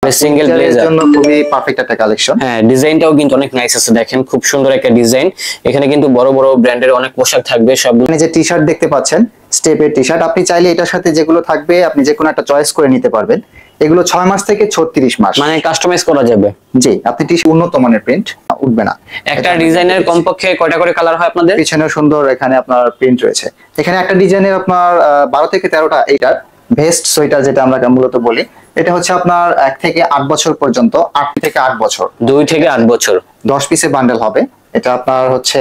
Single blazer জন্য খুবই perfect একটা কালেকশন। হ্যাঁ, ডিজাইনটাও কিন্তু অনেক নাইস আছে, দেখেন খুব সুন্দর একটা ডিজাইন। এখানে কিন্তু বড় বড় ব্র্যান্ডের অনেক পোশাক থাকবে সবগুলো। মানে যে টি-শার্ট দেখতে পাচ্ছেন, স্টেপের টি-শার্ট, আপনি চাইলে এটার সাথে যেগুলো থাকবে আপনি যে কোনো একটা চয়েস করে নিতে পারবেন। এগুলো 6 মাস থেকে 36 মাস, মানে কাস্টমাইজ করা যাবে। জি, আপনি উন্নত মানের প্রিন্ট উঠবে না। একটা ডিজাইনের কমপক্ষে কয়টা করে কালার হয় আপনাদের? পিছনে সুন্দর এখানে আপনার প্রিন্ট রয়েছে। এখানে একটা ডিজাইনের আপনার 12 থেকে 13টা এইটার ভেস্ট সোয়েটার যেটা আমরা মূলত বলি, এটা হচ্ছে আপনার 1 থেকে 8 বছর পর্যন্ত, 8 থেকে 8 বছর, 2 থেকে 8 বছর, 10 পিসের বান্ডেল হবে। এটা আপনার হচ্ছে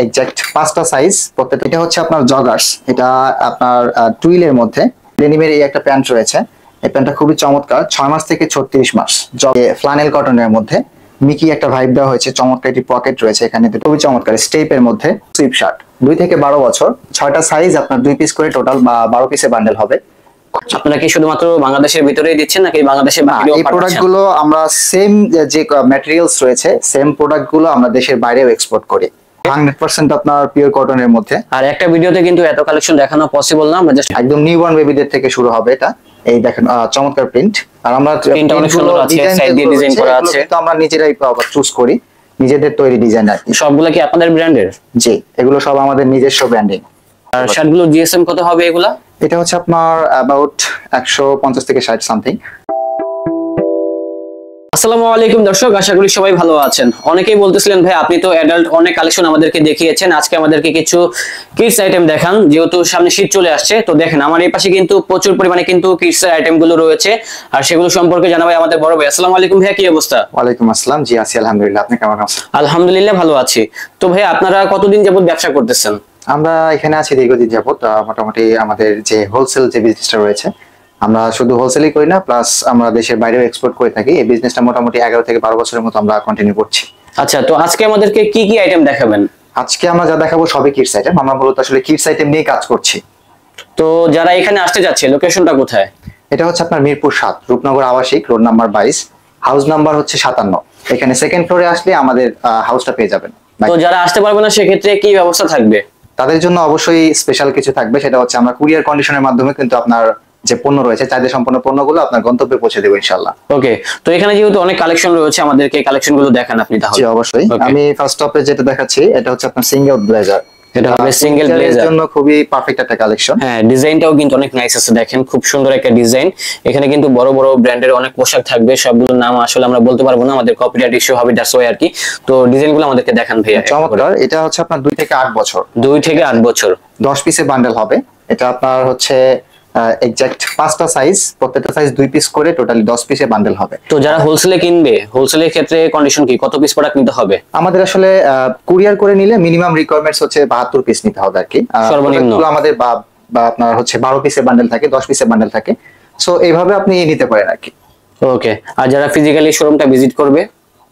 এক্সাক্ট 5টা সাইজ প্রত্যেকটা। এটা হচ্ছে আপনার জগার্স, এটা আপনার টুইলের মধ্যে ডেনিমের এই একটা প্যান্ট রয়েছে। এই প্যান্টটা খুবই চমৎকার, 6 মাস থেকে 36 মাস, ফ্লানেল কটনের মধ্যে মিকি একটা ভাইব দেওয়া হয়েছে, চমৎকার একটি পকেট রয়েছে এখানে, খুবই চমৎকার স্টেপের মধ্যে সুইপ শার্ট। 2 থেকে 12 বছর, 6টা সাইজ, আপনার 2 পিস করে টোটাল 12 পিসের বান্ডেল হবে। আপনারা কি শুধুমাত্র বাংলাদেশের ভিতরেই দিচ্ছেন নাকি বাংলাদেশের বাইরেও এই প্রোডাক্ট গুলো আমরা সেম যে ম্যাটেরিয়ালস রয়েছে, সেম প্রোডাক্ট গুলো আমরা দেশের বাইরেও এক্সপোর্ট করি। 100% আপনার পিওর কটনের মধ্যে। আর একটা ভিডিওতে কিন্তু এত কালেকশন দেখানো পসিবল না, আমরা জাস্ট একদম নিউবর্ন বেবিদের থেকে শুরু হবে এটা। এই দেখেন চমৎকার প্রিন্ট, আর আমরা প্রিন্টটা অনেক সুন্দর আছে, সাইড দিয়ে ডিজাইন করা আছে, তো আমরা নিজেরাই চুজ করি, নিজেদের তৈরি ডিজাইন আর কি। সবগুলো কি আপনাদের ব্র্যান্ডের? জি, এগুলো সব আমাদের নিজস্ব ব্র্যান্ডিং। আর শার্টগুলো জিএসএম কত হবে এগুলা? এটা হচ্ছে আপনার অ্যাবাউট 150 থেকে 60 সামথিং। আসসালামু আলাইকুম দর্শক, আশা করি সবাই ভালো আছেন। অনেকেই বলতেছিলেন ভাই আপনি তো অ্যাডাল্ট অনেক কালেকশন আমাদেরকে দেখিয়েছেন, আজকে আমাদেরকে কিছু কিডস আইটেম দেখান, যেহেতু সামনে শীত চলে আসছে। তো দেখেন আমার এই পাশে কিন্তু প্রচুর পরিমাণে কিন্তু কিডস এর আইটেম গুলো রয়েছে, আর সেগুলো সম্পর্কে জানাবো আমাদের বড় ভাই। আসসালামু আলাইকুম ভাইয়া, কি অবস্থা? ওয়ালাইকুম আসসালাম, জি আছি আলহামদুলিল্লাহ, আপনি কেমন আছেন? আলহামদুলিল্লাহ ভালো আছি। তো ভাই আপনারা কতদিন যাবত ব্যবসা করতেছেন? আমরা এখানে আছি দীর্ঘদিন যাবত। মোটামুটি আমাদের যে হোলসেল যে বিজনেসটা রয়েছে, আমরা শুধু হোলসেলই করি না, প্লাস আমরা দেশের বাইরেও এক্সপোর্ট করে থাকি। এই বিজনেসটা মোটামুটি 11 থেকে 12 বছরের মতো আমরা কন্টিনিউ করছি। আচ্ছা, তো আজকে আমাদেরকে কি কি আইটেম দেখাবেন? আজকে আমরা যা দেখাবো সবই কিডস আইটেম। আমরা মূলত আসলে কিডস আইটেম নিয়ে কাজ করছি। তো যারা এখানে আসতে যাচ্ছে, লোকেশনটা কোথায়? এটা হচ্ছে আপনার মিরপুর 7, রূপনগর আবাসিক, রোড নাম্বার 22, হাউস নাম্বার হচ্ছে 57। এখানে সেকেন্ড ফ্লোরে আসলে আমাদের হাউসটা পেয়ে যাবেন। তো যারা আসতে পারবে না সেক্ষেত্রে কি ব্যবস্থা থাকবে? তাদের জন্য অবশ্যই স্পেশাল কিছু থাকবে, সেটা হচ্ছে আমরা কুরিয়ার কন্ডিশনের মাধ্যমে কিন্তু আপনার যে পণ্য রয়েছে, চাহিদা সম্পন্ন পণ্যগুলো আপনার গন্তব্যে পৌঁছে দেবো ইনশাআল্লাহ। ওকে, তো এখানে যেহেতু অনেক কালেকশন রয়েছে, আমাদেরকে কালেকশন গুলো দেখান আপনি তাহলে। জি অবশ্যই। আমি ফার্স্ট টপে যেটা দেখাচ্ছি, এটা হচ্ছে আপনার সিঙ্গেল ব্লেজার। এটা হবে সিঙ্গেল ব্লেজার জন্য খুবই পারফেক্ট একটা কালেকশন। হ্যাঁ, ডিজাইনটাও কিন্তু অনেক নাইস আছে, দেখেন খুব সুন্দর একটা ডিজাইন। এখানে কিন্তু বড় বড় ব্র্যান্ডের অনেক পোশাক থাকবে, সবগুলোর নাম আসলে আমরা বলতে পারবো না, আমাদের কপিরাইট ইস্যু হবে, দ্যাটস ওয়াই আর কি। তো ডিজাইনগুলো আমাদেরকে দেখান ভাইয়া। চমৎকার, এটা হচ্ছে আপনার 2 থেকে 8 বছর, 2 থেকে 8 বছর, 10 পিসের বান্ডেল হবে। এটা আপনার হচ্ছে এক্সাক্ট 5টা সাইজ, প্রত্যেকটা সাইজ 2 পিস করে, টোটালি 10 পিসের বান্ডেল হবে। তো যারা হোলসেলে কিনবে, হোলসেলের ক্ষেত্রে কন্ডিশন কি, কত পিস প্রোডাক্ট নিতে হবে? আমাদের আসলে কুরিয়ার করে নিলে মিনিমাম রিকোয়ারমেন্টস হচ্ছে 72 পিস নিতে হবে আর কি। সর্বনিম্ন আমাদের বা আপনার হচ্ছে 12 পিসের বান্ডেল থাকে, 10 পিসের বান্ডেল থাকে, সো এইভাবে আপনি নিতে পারেন আর কি। ওকে, আর যারা ফিজিক্যালি শোরুমটা ভিজিট করবে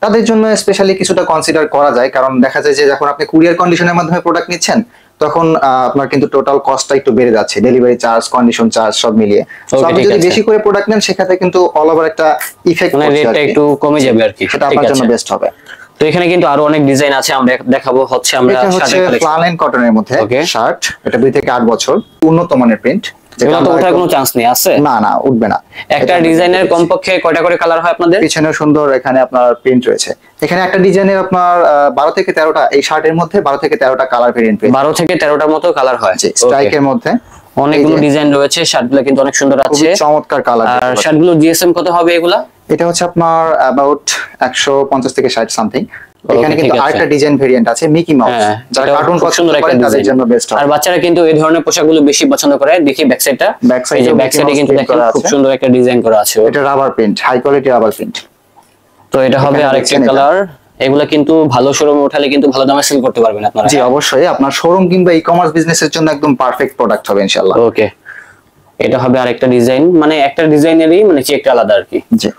তাদের জন্য স্পেশালি কিছুটা কনসিডার করা যায়, কারণ দেখা যায় যে যখন আপনি কুরিয়ার কন্ডিশনের মাধ্যমে প্রোডাক্ট নিচ্ছেন, তখন আপনার কিন্তু টোটাল কস্টটা একটু বেড়ে যাচ্ছে, ডেলিভারি চার্জ, কন্ডিশন চার্জ সব মিলিয়ে। আপনি যদি বেশি করে প্রোডাক্ট নেন, সেক্ষেত্রে কিন্তু অল ওভার একটা ইফেক্ট মানে রেটটা একটু কমে যাবে আর কি, সেটা আপনার জন্য বেস্ট হবে। তো এখানে কিন্তু আরো অনেক ডিজাইন আছে, আমরা দেখাবো হচ্ছে আমরা শার্টের কালেকশন, ফ্লানেল কটনের মধ্যে শার্ট। এটা 2 থেকে 8 বছর, উন্নত মানের প্রিন্ট, যেটা তো ওঠার কোনো চান্স নেই আছে? না না, উঠবে না। একটা ডিজাইনের কমপক্ষে কয়টা করে কালার হয় আপনাদের? পিছনে সুন্দর এখানে আপনার প্রিন্ট রয়েছে। এখানে একটা ডিজাইনের আপনার 12 থেকে 13টা, এই শার্টের মধ্যে 12 থেকে 13টা কালার ভেরিয়েন্ট পেয়ে 12 থেকে 13টার মতো কালার হয়। জি, স্ট্রাইকের মধ্যে অনেকগুলো ডিজাইন রয়েছে, শার্টগুলো কিন্তু অনেক সুন্দর আছে, চমৎকার কালার। আর শার্টগুলো জিএসএম কত হবে এগুলা? এটা হচ্ছে আপনার অ্যাবাউট 150 থেকে 60 সামথিং। এখানে কিন্তু আরেকটা ডিজাইন ভেরিয়েন্ট আছে, মিকি মাউস, যারা কার্টুন পছন্দ করে তাদের জন্য বেস্ট হবে। আর বাচ্চারা কিন্তু এই ধরনের পোশাকগুলো বেশি পছন্দ করে। দেখি ব্যাক সাইডটা, এই যে ব্যাক সাইডে কিন্তু দেখেন খুব সুন্দর একটা ডিজাইন করা আছে। এটা rubber print, high quality rubber print. তো এটা হবে আরেকটা কালার। এগুলা কিন্তু ভালো শোরুমে উঠালে কিন্তু ভালো দামে সেল করতে পারবেন আপনারা। জি অবশ্যই, আপনার শোরুম কিংবা ই-কমার্স বিজনেসের জন্য একদম পারফেক্ট প্রোডাক্ট হবে ইনশাআল্লাহ। ওকে, এটা হবে আরেকটা ডিজাইন, মানে একটা ডিজাইনেরই মানে চেকটা আলাদা আর কি। জি,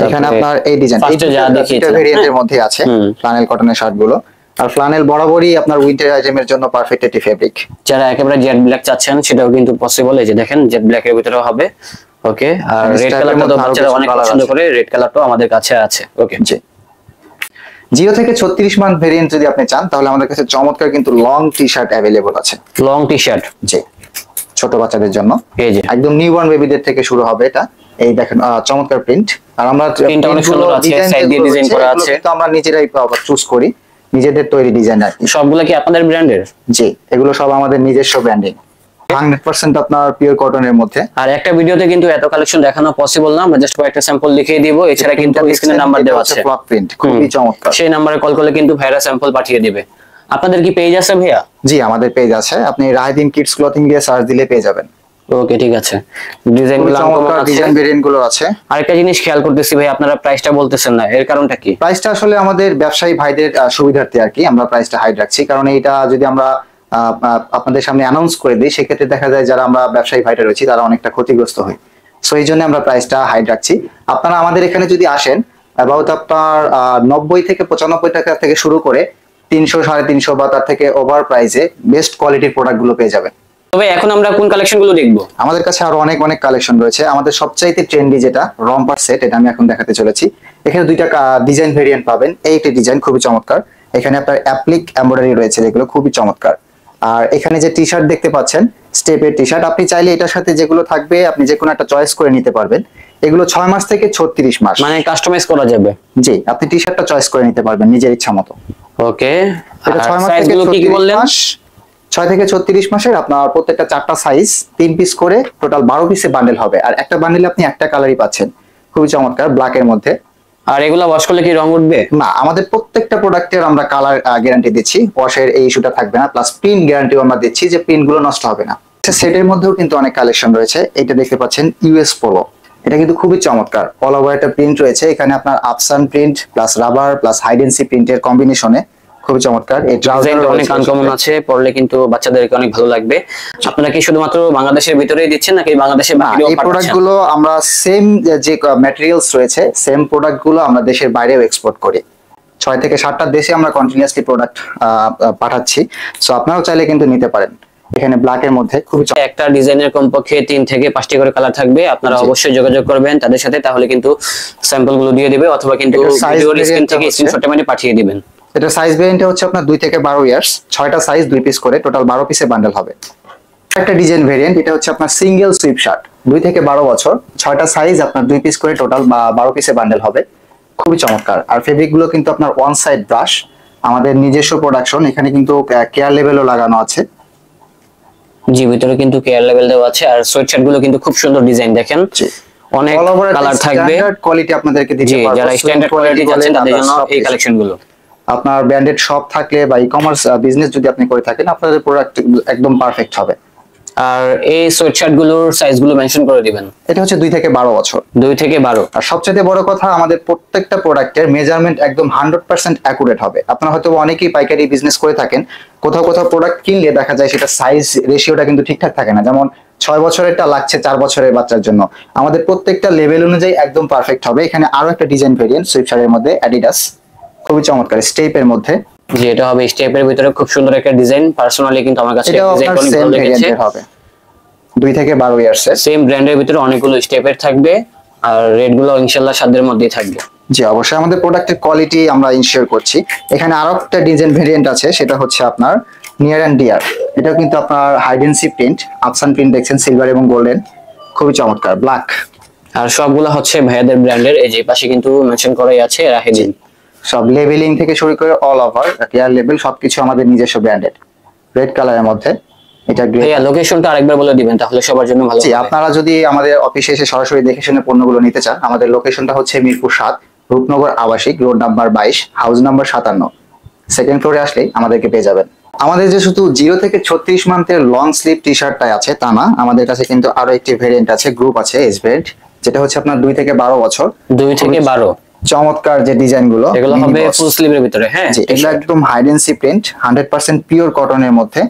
এখানে আপনার এই ডিজাইন ফার্স্টে যা দেখিয়েছি ভেরিয়েন্টের মধ্যে আছে ফ্লানেল কটনের শার্ট গুলো। আর ফ্লানেল বরাবরই আপনার উইন্টার আইটেমের জন্য পারফেক্ট একটি ফেব্রিক। যারা একেবারে জেড ব্ল্যাক চাচ্ছেন সেটাও কিন্তু পসিবল, এই যে দেখেন জেড ব্ল্যাক এর ভিতরেও হবে। ওকে, আর রেড কালারটা তো বাচ্চারা অনেক পছন্দ করে, রেড কালারটাও আমাদের কাছে আছে। ওকে, জি, 0 থেকে 36 মান্থ ভেরিয়েন্ট যদি আপনি চান, তাহলে আমাদের কাছে চমৎকার কিন্তু লং টি শার্ট অ্যাভেলেবল আছে। লং টি শার্ট, জি, ছোট বাচ্চাদের জন্য এই যে একদম নিউবর্ন বেবিদের থেকে শুরু হবে এটা। এই দেখেন চমৎকার প্রিন্ট। আর আমরা প্রিন্টটা অনেক সুন্দর আছে, সাইড দিয়ে ডিজাইন করা আছে। তো আমরা নিজেরাই চুজ করি, নিজেদের তৈরি ডিজাইন আর কি। সবগুলো কি আপনাদের ব্র্যান্ডের? জি, এগুলো সব আমাদের নিজস্ব ব্র্যান্ডিং, 100% আপনার পিওর কটনের মধ্যে। আর একটা ভিডিওতে কিন্তু এত কালেকশন দেখানো পসিবল না, আমরা জাস্ট কয়েকটা স্যাম্পল দেখিয়ে দিব। এছাড়া কিন্তু স্ক্রিনে নাম্বার দেওয়া আছে, ব্লক প্রিন্ট, খুবই চমৎকার। সেই নম্বরে কল করলে কিন্তু ভাইরা স্যাম্পল পাঠিয়ে দিবে। আপনাদের কি পেজ আছে ভাইয়া? জি, আমাদের পেজ আছে, আপনি রাহিদিন কিডস ক্লথিং দিয়ে সার্চ দিলে পেয়ে যাবেন। ওকে, ঠিক আছে। ডিজাইনগুলো চমৎকার ডিজাইন ভেরিয়েন্ট গুলো আছে। আরেকটা জিনিস খেয়াল করতেছি ভাই, আপনারা প্রাইসটা বলতেছেন না, এর কারণটা কি? প্রাইসটা আসলে আমাদের ব্যবসায়ী ভাইদের সুবিধার্থে আর কি আমরা প্রাইসটা হাইড রাখছি, কারণ এটা যদি আমরা আপনাদের সামনে অ্যানাউন্স করে দিই সেক্ষেত্রে দেখা যায় যারা আমরা ব্যবসায়ী ভাইটা রয়েছি তারা অনেকটা ক্ষতিগ্রস্ত হয়। সো এই জন্য আমরা প্রাইসটা হাইড রাখছি। আপনারা আমাদের এখানে যদি আসেন, অ্যাবাউট আপনার 90 থেকে 95 টাকা থেকে শুরু করে 300, 350 বা তার থেকে ওভার প্রাইসে বেস্ট কোয়ালিটির প্রোডাক্ট গুলো পেয়ে যাবেন। তবে এখন আমরা কোন কালেকশন গুলো দেখবো? আমাদের কাছে আরো অনেক অনেক কালেকশন রয়েছে। আমাদের সবচাইতে ট্রেন্ডি যেটা রম্পার সেট, এটা আমি এখন দেখাতে চলেছি। এখানে দুইটা ডিজাইন ভেরিয়েন্ট পাবেন। এইটা ডিজাইন খুবই চমৎকার, এখানে আপনার অ্যাপ্লিক এমব্রয়ডারি রয়েছে যেগুলো খুবই চমৎকার। আর এখানে যে টি শার্ট দেখতে পাচ্ছেন, স্টেপের টি শার্ট, আপনি চাইলে এটার সাথে যেগুলো থাকবে আপনি যে কোনো একটা চয়েস করে নিতে পারবেন। এগুলো 6 মাস থেকে 36 মাস, মানে কাস্টমাইজ করা যাবে। জি, আপনি টি শার্টটা চয়েস করে নিতে পারবেন নিজের ইচ্ছা মতো। ওকে, এটা 6 মাস সাইজ থেকে গুলো কি কি 36 বললেন? মাস, 6 থেকে 36 মাসের আপনার প্রত্যেকটা 4টা সাইজ, 3 পিস করে টোটাল 12 পিসে বান্ডেল হবে। আর একটা বান্ডেলে আপনি একটা কালারই পাচ্ছেন, খুবই চমৎকার, ব্ল্যাকের মধ্যে। আর এগুলা ওয়াশ করলে কি রং উঠবে? না, আমাদের প্রত্যেকটা প্রোডাক্টের আমরা কালার গ্যারান্টি দিচ্ছি, ওয়াশের এই ইস্যুটা থাকবে না। প্লাস প্রিন্ট গ্যারান্টিও আমরা দিচ্ছি যে প্রিন্ট গুলো নষ্ট হবে না। সেটের মধ্যেও কিন্তু অনেক কালেকশন রয়েছে। এটা দেখতে পাচ্ছেন ইউএস পোলো, এটা কিন্তু খুবই চমৎকার, অল ওভার একটা প্রিন্ট রয়েছে। এখানে আপনার আপসান print plus rubber plus high density প্রিন্টের কম্বিনেশনে খুবই চমৎকার। এই ডিজাইনটা অনেক আনকমন আছে, পরলে কিন্তু বাচ্চাদেরকে অনেক ভালো লাগবে। আপনারা কি শুধুমাত্র বাংলাদেশের ভিতরেই দিচ্ছেন নাকি বাংলাদেশের বাইরেও এই প্রোডাক্ট পাঠাচ্ছেন? গুলো আমরা সেম যে ম্যাটেরিয়ালস রয়েছে, সেম প্রোডাক্ট গুলো আমরা দেশের বাইরেও এক্সপোর্ট করি। 6 থেকে 7টা দেশে আমরা কন্টিনিউয়াসলি প্রোডাক্ট পাঠাচ্ছি। সো আপনারাও চাইলে কিন্তু নিতে পারেন। এখানে ব্ল্যাকের মধ্যে খুবই একটা ডিজাইনের কমপক্ষে 3 থেকে 5টি করে কালার থাকবে। আপনারা অবশ্যই যোগাযোগ করবেন তাদের সাথে, তাহলে কিন্তু স্যাম্পল গুলো দিয়ে দিবে, অথবা কিন্তু ভিডিওর স্ক্রিন থেকে স্ক্রিনশটে মানে পাঠিয়ে দিবেন। এটা সাইজ ভেরিয়েন্টটা হচ্ছে আপনার 2 থেকে 12 ইয়ার্স, 6টা সাইজ 2 পিস করে টোটাল 12 পিসে বান্ডেল হবে। একটা ডিজাইন ভেরিয়েন্ট, এটা হচ্ছে আপনার সিঙ্গেল সুইপ শার্ট, 2 থেকে 12 বছর, 6টা সাইজ আপনার 2 পিস করে টোটাল 12 পিসে বান্ডেল হবে, খুবই চমৎকার। আর ফেব্রিক গুলো কিন্তু আপনার ওয়ান সাইড ব্রাশ, আমাদের নিজস্ব প্রোডাকশন। এখানে কিন্তু কেয়ার লেভেলও লাগানো আছে। জি, ভিতরে কিন্তু কেয়ার লেভেল দেওয়া আছে। আর সোয়েটশার্ট গুলো কিন্তু খুব সুন্দর ডিজাইন, দেখেন অনেক কালার থাকবে। স্ট্যান্ডার্ড কোয়ালিটি আপনাদেরকে দিতে জি, পারবো। যারা স্ট্যান্ডার্ড কোয়ালিটি চাচ্ছেন তাদের জন্য এই কালেকশন গুলো। আপনার ব্র্যান্ডেড শপ থাকলে বা ই-কমার্স বিজনেস যদি আপনি করে থাকেন, আপনাদের প্রোডাক্ট একদম পারফেক্ট হবে। আর এই সোয়েটশার্ট গুলোর সাইজ গুলো মেনশন করে দিবেন। এটা হচ্ছে 2 থেকে 12 বছর। 2 থেকে 12। আর সবচেয়ে বড় কথা, আমাদের প্রত্যেকটা প্রোডাক্টের মেজারমেন্ট একদম 100% অ্যাকুরেট হবে। আপনারা হয়তো অনেকেই পাইকারি বিজনেস করে থাকেন, কোথাও কোথাও প্রোডাক্ট কিনলে দেখা যায় সেটা সাইজ রেশিওটা কিন্তু ঠিকঠাক থাকে না। যেমন 6 বছরেরটা লাগছে 4 বছরের বাচ্চার জন্য। আমাদের প্রত্যেকটা লেভেল অনুযায়ী একদম পারফেক্ট হবে। এখানে আরো একটা ডিজাইন ভেরিয়েন্ট সুইপশার্টের মধ্যে অ্যাডিডাস, খুবই চমৎকার, স্টেপের মধ্যে। জি, এটা হবে স্টেপের ভিতরে, খুব সুন্দর একটা ডিজাইন। পার্সোনালি কিন্তু আমার কাছে এটাও ডিজাইনটা আপনার অনেক সেম ভালো লেগেছে। ভেরিয়েন্টের হবে, 2 থেকে 12 ইয়ার্সের। সেম ব্র্যান্ডের ভিতরে অনেকগুলো স্টেপের থাকবে, আর রেট গুলো ইনশাআল্লাহ সাধ্যের মধ্যেই থাকবে। জি, অবশ্যই আমাদের প্রোডাক্টের কোয়ালিটি আমরা ইনশিওর করছি। এখানে আরো একটা ডিজাইন ভেরিয়েন্ট আছে, সেটা হচ্ছে আপনার নিয়ার অ্যান্ড ডিয়ার। এটাও কিন্তু আপনার হাইডেন্সি প্রিন্ট, আপসান প্রিন্ট দেখছেন, সিলভার এবং গোল্ডেন, খুবই চমৎকার, ব্ল্যাক। আর সবগুলো হচ্ছে ভাইয়াদের ব্র্যান্ডের। এই যে পাশে কিন্তু মেনশন করাই আছে রাহিদিন। সব লেভেলিং থেকে শুরু করে অল ওভার কেয়ার লেভেল সবকিছু আমাদের নিজস্ব ব্র্যান্ডেড। রেড কালারের মধ্যে এটা গ্রে। ভাইয়া লোকেশনটা আরেকবার বলে দিবেন তাহলে সবার জন্য ভালো জি, হবে। আপনারা যদি আমাদের অফিসে এসে সরাসরি দেখে শুনে পণ্যগুলো নিতে চান, আমাদের লোকেশনটা হচ্ছে মিরপুর 7, রূপনগর আবাসিক, road number 22, house number 57, second ফ্লোরে আসলেই আমাদেরকে পেয়ে যাবেন। আমাদের যে শুধু 0 থেকে 36 মান্থের লং স্লিভ টি শার্টটাই আছে তা না, আমাদের কাছে কিন্তু আরো একটি ভেরিয়েন্ট আছে, গ্রুপ আছে, এজ ভেরিয়েন্ট, যেটা হচ্ছে আপনার 2 থেকে 12 বছর। 2 থেকে 12 চমৎকার যে ডিজাইন গুলো, এগুলো হবে ফুল স্লিভের ভিতরে। হ্যাঁ, জি, এগুলো একদম হাইডেন্সি প্রিন্ট, 100% পিওর কটনের মধ্যে।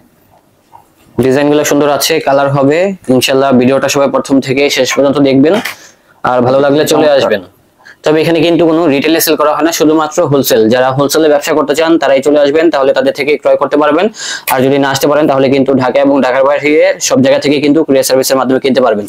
ডিজাইন গুলো সুন্দর আছে, কালার হবে ইনশাআল্লাহ। ভিডিওটা সবাই প্রথম থেকে শেষ পর্যন্ত দেখবেন, আর ভালো লাগলে চলে আসবেন। তবে এখানে কিন্তু কোনো রিটেলে সেল করা হয় না, শুধুমাত্র হোলসেল। যারা হোলসেলে ব্যবসা করতে চান তারাই চলে আসবেন, তাহলে তাদের থেকে ক্রয় করতে পারবেন। আর যদি না আসতে পারেন তাহলে কিন্তু ঢাকা এবং ঢাকার বাইরে সব জায়গা থেকে কিন্তু কুরিয়ার সার্ভিসের মাধ্যমে কিনতে পারবেন।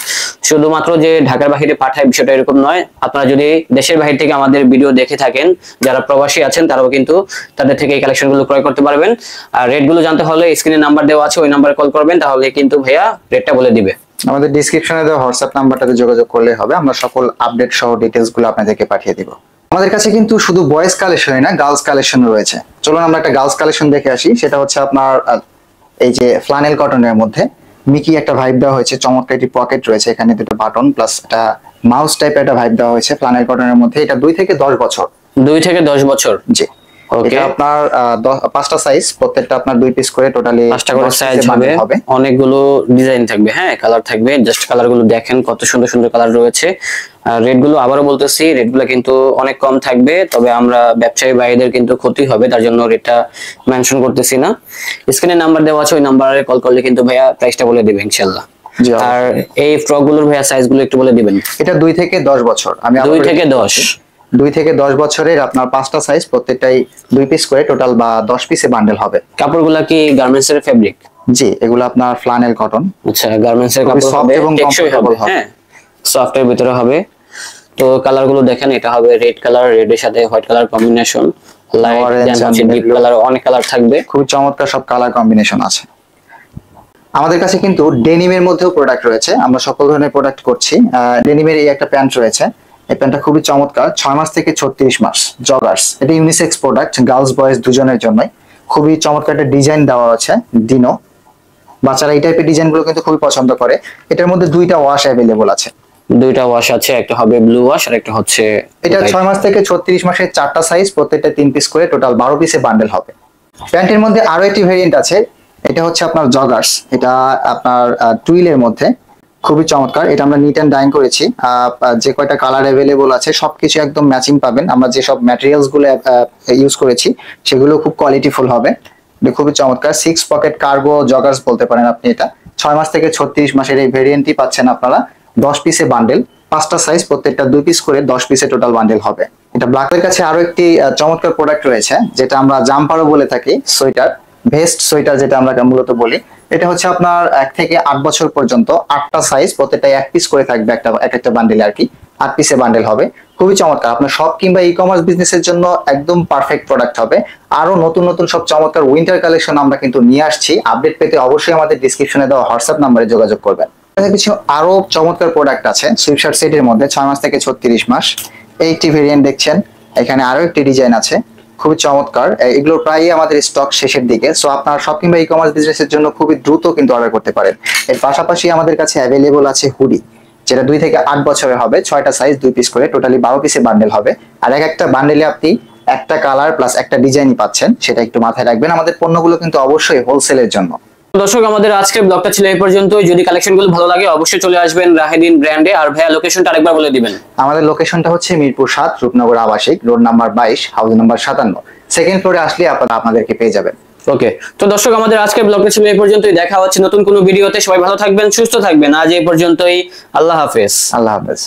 শুধুমাত্র যে ঢাকার বাইরে পাঠায় বিষয়টা এরকম নয়। আপনারা যদি দেশের বাইরে থেকে আমাদের ভিডিও দেখে থাকেন, যারা প্রবাসী আছেন তারাও কিন্তু তাদের থেকে এই কালেকশনগুলো ক্রয় করতে পারবেন। আর রেটগুলো জানতে হলে স্ক্রিনে নাম্বার দেওয়া আছে, ওই নাম্বারে কল করবেন, তাহলে কিন্তু ভাইয়া রেটটা বলে দিবে। আমাদের ডেসক্রিপশনে দেওয়া হোয়াটসঅ্যাপ নাম্বারটাতে যোগাযোগ করলে হবে, আমরা সকল আপডেট সহ ডিটেলস গুলো আপনাদেরকে পাঠিয়ে দিব। আমাদের কাছে কিন্তু শুধু বয়েজ কালেকশনই না, গার্লস কালেকশন রয়েছে। চলুন আমরা একটা গার্লস কালেকশন দেখে আসি। সেটা হচ্ছে আপনার এই যে ফ্লানেল কটনের মধ্যে মিকি একটা ভাইব দেওয়া হয়েছে, চমৎকার একটি পকেট রয়েছে, এখানে দুটো বাটন প্লাস একটা মাউস টাইপের একটা ভাইব দেওয়া হয়েছে ফ্লানেল কটনের মধ্যে। এটা 2 থেকে 10 বছর। 2 থেকে 10 বছর। জি, ওকে। এটা আপনার 5টা সাইজ, প্রত্যেকটা আপনার 2 পিস করে, টোটালি 5টা করে সাইজ হবে, অনেকগুলো ডিজাইন থাকবে, হ্যাঁ কালার থাকবে। জাস্ট কালার গুলো দেখেন কত সুন্দর সুন্দর কালার রয়েছে। আর রেট গুলো আবারও বলতেছি, রেট গুলো কিন্তু অনেক কম থাকবে, তবে আমরা ব্যবসায়ী ভাইদের কিন্তু ক্ষতি হবে, তার জন্য রেটটা মেনশন করতেছি না। স্ক্রিনে নাম্বার দেওয়া আছে, ওই নাম্বারে কল করলে কিন্তু ভাইয়া প্রাইসটা বলে দিবেন ইনশাআল্লাহ। আর এই ফ্রক গুলোর ভাইয়া সাইজ গুলো একটু বলে দিবেন। এটা 2 থেকে 10 বছর। আমি 2 থেকে 10। 2 থেকে 10 বছরের আপনার 5টা সাইজ, প্রত্যেকটাই 2 পিস করে, টোটাল বা 10 পিসে বান্ডেল হবে। কাপড়গুলা কি গার্মেন্টস এর ফেব্রিক? জি, এগুলো আপনার ফ্লানেল কটন। আচ্ছা, গার্মেন্টস এর কাপড় সফট হবে এবং টেকসই হবে, কমফোর্টেবল হবে। হ্যাঁ সফট এর ভিতরে হবে। তো কালার গুলো দেখেন, এটা হবে রেড কালার, রেড এর সাথে হোয়াইট কালার কম্বিনেশন, লাইট দেন হচ্ছে ডিপ কালার, অনেক কালার থাকবে, খুব চমৎকার সব কালার কম্বিনেশন আছে। আমাদের কাছে কিন্তু ডেনিমের মধ্যেও প্রোডাক্ট রয়েছে, আমরা সকল ধরনের প্রোডাক্ট করছি। ডেনিমের এই একটা প্যান্ট রয়েছে, এই প্যান্টটা খুবই চমৎকার, 6 মাস থেকে 36 মাস জগার্স। এটা ইউনিসেক্স প্রোডাক্ট, গার্লস বয়েজ দুজনের জন্যই। খুবই চমৎকার একটা ডিজাইন দেওয়া আছে ডিনো, বাচ্চারা এই টাইপের ডিজাইন গুলো কিন্তু খুবই পছন্দ করে। এটার মধ্যে 2টা ওয়াশ অ্যাভেলেবল আছে। 2টা ওয়াশ আছে, একটা হবে ব্লু ওয়াশ আর একটা হচ্ছে এটা 6 মাস থেকে 36 মাসের 4টা সাইজ, প্রত্যেকটা 3 পিস করে, টোটাল 12 পিসে বান্ডেল হবে। প্যান্টের মধ্যে আরো একটি ভেরিয়েন্ট আছে, এটা হচ্ছে আপনার জগার্স। এটা আপনার টুইলের মধ্যে খুবই চমৎকার। এটা আমরা নিট এন্ড ডাইং করেছি, যে কয়টা কালার অ্যাভেলেবল আছে সবকিছু একদম ম্যাচিং পাবেন। আমরা যে সব ম্যাটেরিয়ালস গুলো ইউজ করেছি সেগুলো খুব কোয়ালিটিফুল হবে। এটা খুবই চমৎকার 6 পকেট কার্গো জগার্স বলতে পারেন আপনি। এটা 6 মাস থেকে 36 মাসের এই ভেরিয়েন্টই পাচ্ছেন আপনারা 10 পিসে বান্ডেল, 5টা সাইজ, প্রত্যেকটা 2 পিস করে 10 পিসে টোটাল বান্ডেল হবে। এটা ব্ল্যাকের কাছে আরো একটি চমৎকার প্রোডাক্ট রয়েছে, যেটা আমরা জাম্পারও বলে থাকি, সোয়েটার, ভেস্ট সোয়েটার যেটা আমরা মূলত বলি। এটা হচ্ছে আপনার 1 থেকে 8 বছর পর্যন্ত, 8টা সাইজ, প্রত্যেকটা 1 পিস করে থাকবে, একটা বান্ডেলে আর কি, 8 পিসে বান্ডেল হবে। খুবই চমৎকার, আপনার শপ কিংবা ই কমার্স বিজনেসের জন্য একদম পারফেক্ট প্রোডাক্ট হবে। আরো নতুন নতুন সব চমৎকার উইন্টার কালেকশন আমরা কিন্তু নিয়ে আসছি। আপডেট পেতে অবশ্যই আমাদের ডেসক্রিপশনে দেওয়া হোয়াটসঅ্যাপ নাম্বারে যোগাযোগ করবেন। কিছু আরো চমৎকার প্রোডাক্ট আছে সুইপশার্ট সেটের মধ্যে, 6 মাস থেকে 36 মাস। এইটি ভেরিয়েন্ট দেখছেন, এখানে আরো একটি ডিজাইন আছে, খুবই চমৎকার। এগুলো প্রায়ই আমাদের স্টক শেষের দিকে, সো আপনার শপ কিংবা ই কমার্স বিজনেসের জন্য খুবই দ্রুত কিন্তু অর্ডার করতে পারেন। এর পাশাপাশি আমাদের কাছে অ্যাভেলেবল আছে হুডি, যেটা 2 থেকে 8 বছরের হবে, 6টা সাইজ, 2 পিস করে, টোটালি 12 পিসে বান্ডেল হবে। আর একটা বান্ডেলে আপনি একটা কালার প্লাস একটা ডিজাইনই পাচ্ছেন, সেটা একটু মাথায় রাখবেন। আমাদের পণ্যগুলো কিন্তু অবশ্যই হোলসেলের জন্য। দর্শক, আমাদের আজকের ব্লগটা ছিল এই পর্যন্তই। যদি কালেকশনগুলো ভালো লাগে অবশ্যই চলে আসবেন রাহেদিন ব্র্যান্ডে। আর ভাইয়া লোকেশনটা আরেকবার বলে দিবেন। আমাদের লোকেশনটা হচ্ছে মিরপুর 7, রূপনগর আবাসিক, road number 22, house number 57, second ফ্লোরে আসলে আপনারা আমাদেরকে পেয়ে যাবেন। ওকে, তো দর্শক, আমাদের আজকের ব্লগটা ছিল এই পর্যন্তই। দেখা হচ্ছে নতুন কোনো ভিডিওতে। সবাই ভালো থাকবেন, সুস্থ থাকবেন। আজ এই পর্যন্তই, আল্লাহ হাফেজ। আল্লাহ হাফেজ।